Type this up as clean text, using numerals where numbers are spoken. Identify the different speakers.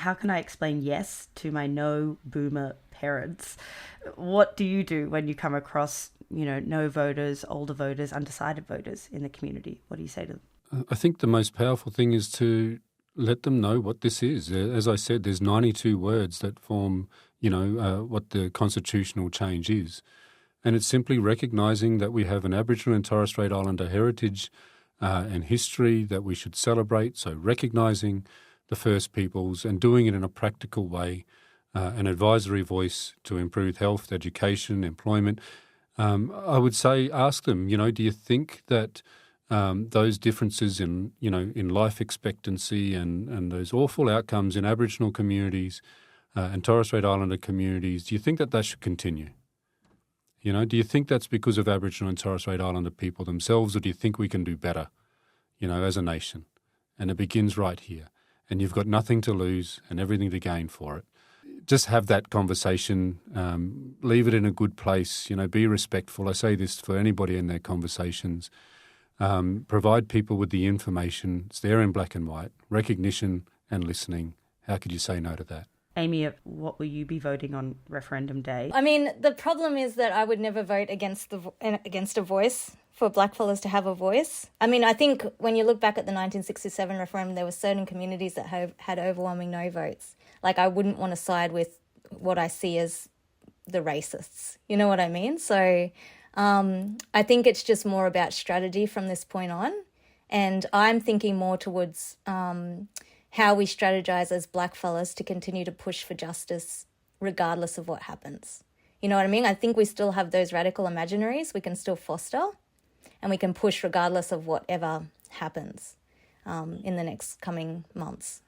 Speaker 1: how can I explain yes to my no boomer parents? What do you do when you come across, no voters, older voters, undecided voters in the community? What do you say to them?
Speaker 2: I think the most powerful thing is to let them know what this is. As I said, there's 92 words that form, what the constitutional change is. And it's simply recognising that we have an Aboriginal and Torres Strait Islander heritage and history that we should celebrate. So recognising the First Peoples and doing it in a practical way, an advisory voice to improve health, education, employment. I would say ask them, do you think that those differences in life expectancy and those awful outcomes in Aboriginal communities and Torres Strait Islander communities, do you think that should continue? Do you think that's because of Aboriginal and Torres Strait Islander people themselves, or do you think we can do better, as a nation? And it begins right here. And you've got nothing to lose and everything to gain for it. Just have that conversation, leave it in a good place, be respectful. I say this for anybody in their conversations. Provide people with the information. It's there in black and white, recognition and listening. How could you say no to that?
Speaker 1: Amy, what will you be voting on referendum day?
Speaker 3: I mean, the problem is that I would never vote against a voice, for blackfellas to have a voice. I mean, I think when you look back at the 1967 referendum, there were certain communities that had overwhelming no votes. Like, I wouldn't want to side with what I see as the racists. You know what I mean? So I think it's just more about strategy from this point on. And I'm thinking more towards how we strategize as blackfellas to continue to push for justice regardless of what happens. You know what I mean? I think we still have those radical imaginaries we can still foster, and we can push regardless of whatever happens in the next coming months.